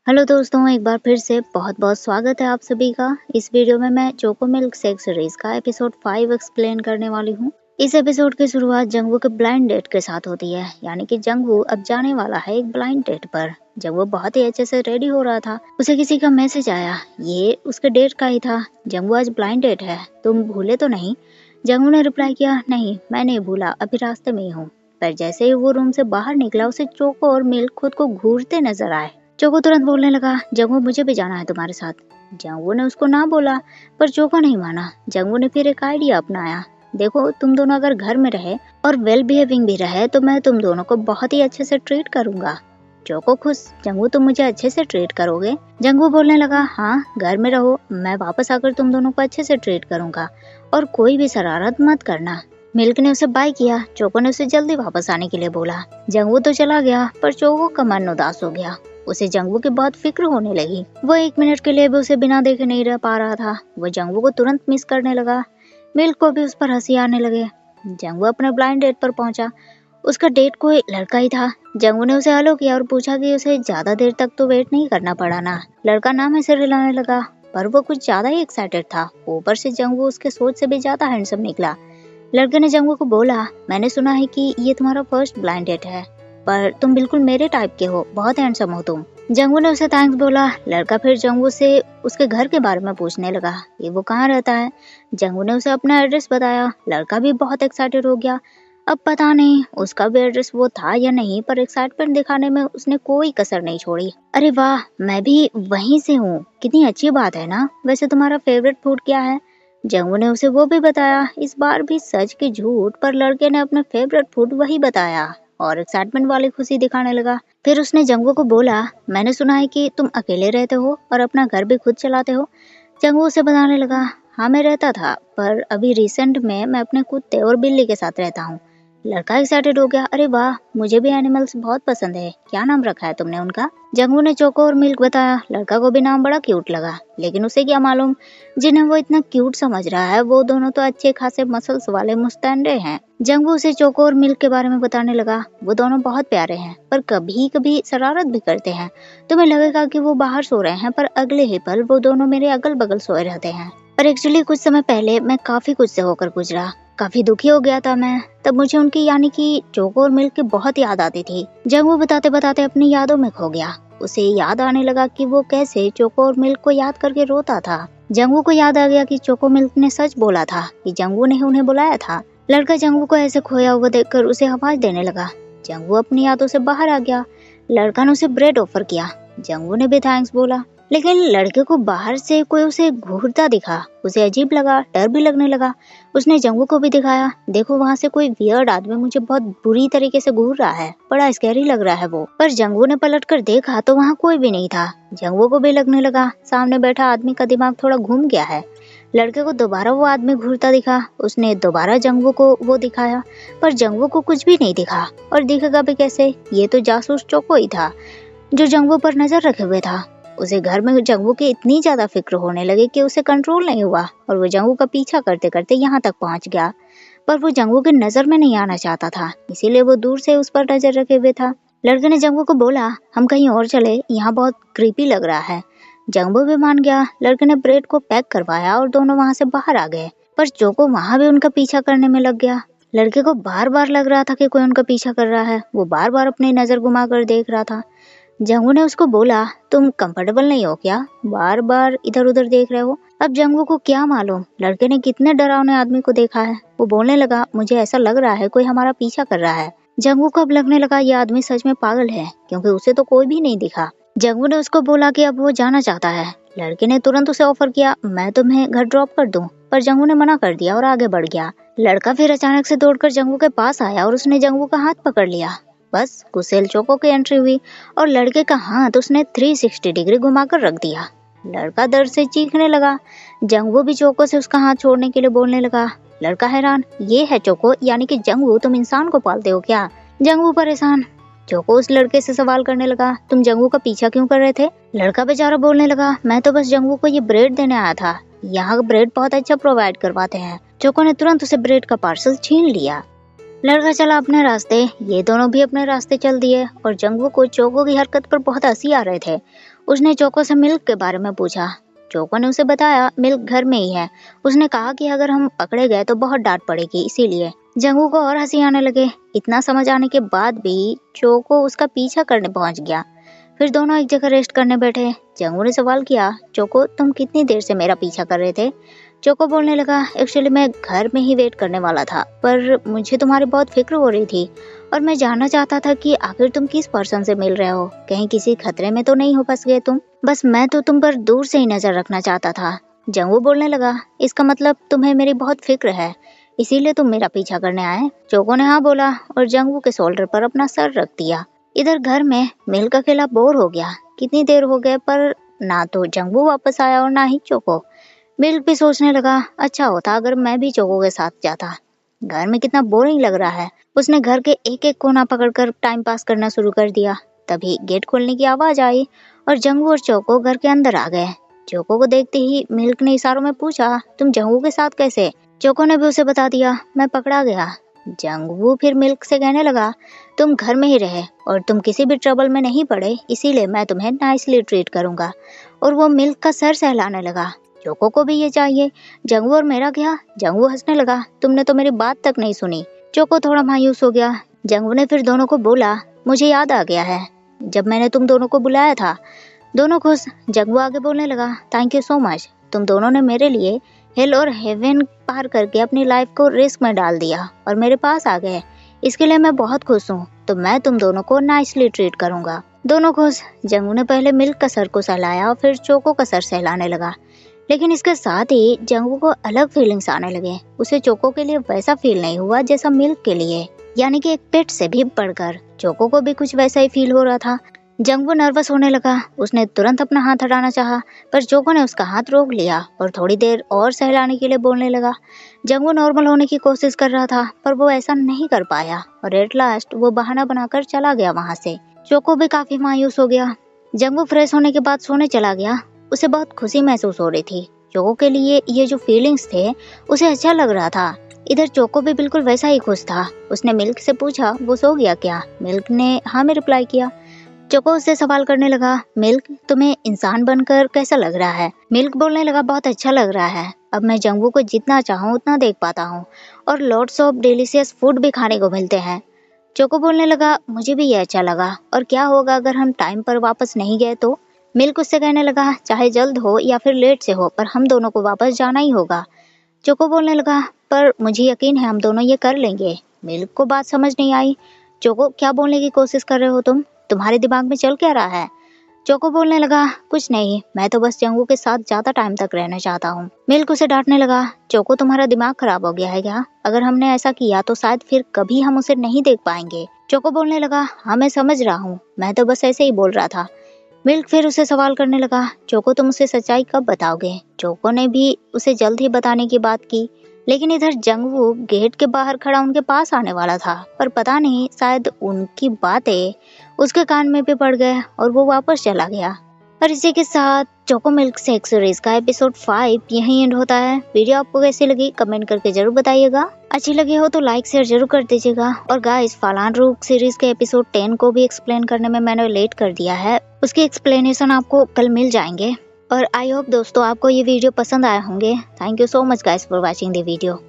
Hello दोस्तों, एक बार फिर से बहुत-बहुत स्वागत है आप सभी का। इस वीडियो में मैं चोको मिल्क शेक सीरीज का एपिसोड 5 एक्सप्लेन करने वाली हूँ। इस एपिसोड की शुरुआत जंगवू के ब्लाइंड डेट के साथ होती है, यानी कि जंगवू अब जाने वाला है एक ब्लाइंड डेट पर। जब वो बहुत ही अच्छे से रेडी हो रहा था, उसे किसी का मैसेज आया। ये उसके डेट का ही था। जंगवू, आज ब्लाइंड डेट है, तुम भूले तो नहीं? जंगवू ने रिप्लाई किया, नहीं मैं नहीं भूला, अभी रास्ते में ही हूँ। पर जैसे ही वो रूम से बाहर निकला, उसे चोको और मिल्क खुद को घूरते नजर आए। चोको तुरंत बोलने लगा, जंगवू मुझे भी जाना है तुम्हारे साथ। जंगवू ने उसको ना बोला, पर चोको नहीं माना। जंगवू ने फिर एक आइडिया अपनाया। देखो, तुम दोनों अगर घर में रहे और वेल बिहेविंग भी रहे तो मैं तुम दोनों को बहुत ही अच्छे से ट्रीट करूंगा। चोको खुश, जंगवू तुम मुझे अच्छे से ट्रीट करोगे? जंगवू बोलने लगा, हाँ घर में रहो, मैं वापस आकर तुम दोनों को अच्छे से ट्रीट करूंगा और कोई भी शरारत मत करना। मिल्क ने उसे बाय किया। चोको ने उसे जल्दी वापस आने के लिए बोला। जंगवू तो चला गया, पर चोको का मन उदास हो गया। उसे जंगवू की बहुत फिक्र होने लगी। वो 1 मिनट के लिए भी उसे बिना देखे नहीं रह पा रहा था। वो जंगवू को तुरंत मिस करने लगा। मिल्क को भी उस पर हंसी आने लगे। जंगवू अपने ब्लाइंड डेट पर पहुंचा। उसका डेट कोई लड़का ही था। जंगवू ने उसे हेलो किया और पूछा कि उसे ज्यादा देर तक तो वेट नहीं करना पड़ा ना। लड़का नाम ऐसे रिलाने लगा, पर वो कुछ ज्यादा ही एक्साइटेड था। ऊपर से जंगवू उसके सोच से भी ज्यादा हैंडसम निकला। लड़के ने जंगवू को बोला, मैंने सुना है कि ये तुम्हारा फर्स्ट ब्लाइंड डेट है, पर तुम बिल्कुल मेरे टाइप के हो, बहुत हैंडसम हो तुम। जंगवू ने उसे थैंक्स बोला। लड़का फिर जंगवू से उसके घर के बारे में पूछने लगा कि वो कहाँ रहता है। जंगवू ने उसे अपना एड्रेस बताया। लड़का भी बहुत एक्साइटेड हो गया। अब पता नहीं उसका भी एड्रेस वो था या नहीं, पर एक्साइटमेंट दिखाने में उसने कोई कसर नहीं छोड़ी। अरे वाह, मैं भी वहीं से हूँ, कितनी अच्छी बात है ना। वैसे तुम्हारा फेवरेट फूड क्या है? जंगवू ने उसे वो भी बताया। इस बार भी सच की झूठ, पर लड़के ने अपना फेवरेट फूड वही बताया और एक्साइटमेंट वाली खुशी दिखाने लगा। फिर उसने जंगवू को बोला, मैंने सुना है कि तुम अकेले रहते हो और अपना घर भी खुद चलाते हो। जंगवू उसे बताने लगा, हाँ मैं रहता था, पर अभी रिसेंट में मैं अपने कुत्ते और बिल्ली के साथ रहता हूँ। लड़का एक्साइटेड हो गया, अरे वाह, मुझे भी एनिमल्स बहुत पसंद है, क्या नाम रखा है तुमने उनका? जंगवू ने चोको और मिल्क बताया। लड़का को भी नाम बड़ा क्यूट लगा, लेकिन उसे क्या मालूम, जिन्हें वो इतना क्यूट समझ रहा है वो दोनों तो अच्छे खासे मसल्स वाले मुस्तैंडे हैं। जंगवू उसे चोको और मिल्क के बारे में बताने लगा। वो दोनों बहुत प्यारे हैं, पर कभी कभी शरारत भी करते हैं। तुम्हें लगेगा कि वो बाहर सो रहे हैं, पर अगले ही पल वो दोनों मेरे अगल बगल सोए रहते हैं। पर एक्चुअली कुछ समय पहले मैं काफी कुछ से होकर गुजरा, काफी दुखी हो गया था मैं। तब मुझे उनकी यानी कि चोको और मिल्क की बहुत याद आती थी। जंगवू बताते बताते अपनी यादों में खो गया। उसे याद आने लगा कि वो कैसे चोको और मिल्क को याद करके रोता था। जंगवू को याद आ गया कि चोको मिल्क ने सच बोला था कि जंगवू ने उन्हें बुलाया था। लड़का जंगवू को ऐसे खोया हुआ देखकर उसे आवाज देने लगा। जंगवू अपनी यादों से बाहर आ गया। लड़का ने उसे ब्रेड ऑफर किया। जंगवू ने भी थैंक्स बोला, लेकिन लड़के को बाहर से कोई उसे घूरता दिखा। उसे अजीब लगा, डर भी लगने लगा। उसने जंगवू को भी दिखाया, देखो वहाँ से कोई वियर्ड आदमी मुझे बहुत बुरी तरीके से घूर रहा है, बड़ा स्कैरी लग रहा है वो। पर जंगवू ने पलट कर देखा तो वहाँ कोई भी नहीं था। जंगवू को भी लगने लगा सामने बैठा आदमी का दिमाग थोड़ा घूम गया है। लड़के को दोबारा वो आदमी घूरता दिखा। उसने दोबारा जंगवू को वो दिखाया, पर जंगवू को कुछ भी नहीं दिखा। और दिखेगा भी कैसे, ये तो जासूस चोको ही था जो जंगवू पर नजर रखे हुए था। उसे घर में जंगवू की इतनी ज्यादा फिक्र होने लगी कि उसे कंट्रोल नहीं हुआ और वो जंगवू का पीछा करते करते यहाँ तक पहुँच गया। पर वो जंगवू की नजर में नहीं आना चाहता था, इसीलिए वो दूर से उस पर नजर रखे हुए था। लड़के ने जंगवू को बोला, हम कहीं और चले, यहाँ बहुत क्रीपी लग रहा है। जंगवू भी मान गया। लड़के ने ब्रेड को पैक करवाया और दोनों वहाँ से बाहर आ गए। पर चोको वहाँ भी उनका पीछा करने में लग गया। लड़के को बार बार लग रहा था कि कोई उनका पीछा कर रहा है। वो बार बार अपनी नजर घुमा कर देख रहा था। जंगवू ने उसको बोला, तुम कंफर्टेबल नहीं हो क्या, बार बार इधर उधर देख रहे हो? अब जंगवू को क्या मालूम लड़के ने कितने डरावने आदमी को देखा है। वो बोलने लगा, मुझे ऐसा लग रहा है कोई हमारा पीछा कर रहा है। जंगवू को अब लगने लगा ये आदमी सच में पागल है, क्योंकि उसे तो कोई भी नहीं दिखा। जंगवू ने उसको बोला कि अब वो जाना चाहता है। लड़के ने तुरंत उसे ऑफर किया, मैं तुम्हें घर ड्रॉप कर दूं, पर जंगवू ने मना कर दिया और आगे बढ़ गया। लड़का फिर अचानक से दौड़कर जंगवू के पास आया और उसने जंगवू का हाथ पकड़ लिया। बस गुसेल चोको की एंट्री हुई और लड़के का हाथ उसने 360 डिग्री घुमाकर रख दिया। लड़का दर्द से चीखने लगा। जंगवू भी चोको से उसका हाथ छोड़ने के लिए बोलने लगा। लड़का हैरान, ये है चोको, यानी कि जंगवू तुम इंसान को पालते हो क्या? जंगवू परेशान। चोको उस लड़के से सवाल करने लगा, तुम जंगवू का पीछा क्यों कर रहे थे? लड़का बेचारा बोलने लगा, मैं तो बस जंगवू को ये ब्रेड देने आया था, यहाँ ब्रेड बहुत अच्छा प्रोवाइड करवाते हैं। चोको ने तुरंत उसे ब्रेड का पार्सल छीन लिया। लड़का चला अपने रास्ते, ये दोनों भी अपने रास्ते चल दिए और जंगवू को चोको की हरकत पर बहुत हंसी आ रहे थे। उसने चोको से मिल्क के बारे में पूछा। चोको ने उसे बताया मिल्क घर में ही है। उसने कहा कि अगर हम पकड़े गए तो बहुत डांट पड़ेगी, इसीलिए। जंगवू को और हंसी आने लगे। इतना समझ आने के बाद भी चोको उसका पीछा करने पहुंच गया। फिर दोनों एक जगह रेस्ट करने बैठे। जंगवू ने सवाल किया, चोको तुम कितनी देर से मेरा पीछा कर रहे थे? चोको बोलने लगा, एक्चुअली मैं घर में ही वेट करने वाला था, पर मुझे तुम्हारी बहुत फिक्र हो रही थी और मैं जानना चाहता था कि आखिर तुम किस पर्सन से मिल रहे हो, कहीं किसी खतरे में तो नहीं हो फंस गए तुम। बस मैं तो तुम पर दूर से ही नजर रखना चाहता था। जंगवू बोलने लगा, इसका मतलब तुम्हें मेरी बहुत फिक्र है, इसीलिए तुम मेरा पीछा करने आए? चोको ने हाँ बोला और जंगवू के शोल्डर पर अपना सर रख दिया। इधर घर में मिल्क अकेला बोर हो गया। कितनी देर हो गए पर ना तो जंगवू वापस आया और ना ही चोको। मिल्क भी सोचने लगा, अच्छा होता अगर मैं भी चोको के साथ जाता। घर में कितना बोरिंग लग रहा है। उसने घर के एक एक कोना पकड़कर टाइम पास करना शुरू कर दिया। तभी गेट खोलने की आवाज आई और जंगवू और चोको घर के अंदर आ गए। चोको को देखते ही मिल्क ने इशारों में पूछा, तुम जंगवू के साथ कैसे? चोको ने भी उसे बता दिया, मैं पकड़ा गया। जंगवू फिर मिल्क से कहने लगा, तुम घर में ही रहे और तुम किसी भी ट्रबल में नहीं पड़े, इसीलिए मैं तुम्हें नाइसली ट्रीट करूंगा। और वो मिल्क का सर सहलाने लगा। चोको को भी ये चाहिए। जंगवू और मेरा क्या? जंगवू हंसने लगा, तुमने तो मेरी बात तक नहीं सुनी। चोको थोड़ा मायूस हो गया। जंगवू ने फिर दोनों को बोला, मुझे याद आ गया है जब मैंने तुम दोनों को बुलाया था। दोनों खुश। जंगवू आगे बोलने लगा, थैंक यू सो मच, तुम दोनों ने मेरे लिए हेल और हेवन पार करके अपनी लाइफ को रिस्क में डाल दिया और मेरे पास आ गए। इसके लिए मैं बहुत खुश हूँ, तो मैं तुम दोनों को नाइसली ट्रीट करूंगा। दोनों खुश। जंगवू ने पहले मिल्क का सर को सहलाया और फिर चोको का सर सहलाने लगा। लेकिन इसके साथ ही जंगवू को अलग फीलिंग्स आने लगे। उसे चोको के लिए वैसा फील नहीं हुआ जैसा मिल्क के लिए, यानी कि एक पेट से भी बढ़कर। चोको को भी कुछ वैसा ही फील हो रहा था। जंगवू नर्वस होने लगा। उसने तुरंत अपना हाथ हटाना चाहा, पर चोको ने उसका हाथ रोक लिया और थोड़ी देर और सहलाने के लिए बोलने लगा। जंगवू नॉर्मल होने की कोशिश कर रहा था, पर वो ऐसा नहीं कर पाया और एट लास्ट वो बहाना बनाकर चला गया वहाँ से। चोको भी काफी मायूस हो गया। जंगवू फ्रेश होने के बाद सोने चला गया। उसे बहुत खुशी महसूस हो रही थी। चोको के लिए ये जो फीलिंग्स थे उसे अच्छा लग रहा था। इधर चोको भी बिल्कुल वैसा ही खुश था। उसने मिल्क से पूछा, वो सो गया क्या? मिल्क ने हाँ में रिप्लाई किया। चोको उससे सवाल करने लगा, मिल्क तुम्हें इंसान बनकर कैसा लग रहा है? मिल्क बोलने लगा, बहुत अच्छा लग रहा है। अब मैं जंगवू को जितना चाहूँ उतना देख पाता हूँ और लॉट्स ऑफ डिलीशियस फूड भी खाने को मिलते हैं। चोको बोलने लगा, मुझे भी ये अच्छा लगा, और क्या होगा अगर हम टाइम पर वापस नहीं गए तो? मिल्क उससे कहने लगा, चाहे जल्द हो या फिर लेट से हो, पर हम दोनों को वापस जाना ही होगा। चोको बोलने लगा, पर मुझे यकीन है हम दोनों ये कर लेंगे। मिल्क को बात समझ नहीं आई। चोको, क्या बोलने की कोशिश कर रहे हो तुम? तुम्हारे दिमाग में चल क्या रहा है? चोको बोलने लगा, कुछ नहीं, मैं तो बस जंगवू के साथ ज्यादा टाइम तक रहना चाहता हूँ। मिल्क उसे डांटने लगा, चोको तुम्हारा दिमाग खराब हो गया है क्या? अगर हमने ऐसा किया तो शायद फिर कभी हम उसे नहीं देख पाएंगे। चोको बोलने लगा, हाँ मैं समझ रहा हूँ, मैं तो बस ऐसे ही बोल रहा था। मिल्क फिर उसे सवाल करने लगा, चोको तुम उसे सच्चाई कब बताओगे? चोको ने भी उसे जल्द ही बताने की बात की। लेकिन इधर जंगवू गेट के बाहर खड़ा उनके पास आने वाला था, पर पता नहीं शायद उनकी बातें उसके कान में भी पड़ गए और वो वापस चला गया। और इसी के साथ चोको मिल्क सेक्स सीरीज का एपिसोड 5 यहीं एंड होता है। वीडियो आपको कैसी लगी कमेंट करके जरूर बताइएगा। अच्छी लगी हो तो लाइक शेयर जरूर कर दीजिएगा। और गाइस, फालान रूक सीरीज के एपिसोड 10 को भी एक्सप्लेन करने में मैंने लेट कर दिया है। उसकी एक्सप्लेनेशन आपको कल मिल जाएंगे। और आई होप दोस्तों आपको ये वीडियो पसंद आए होंगे। Thank you so much guys for watching the video.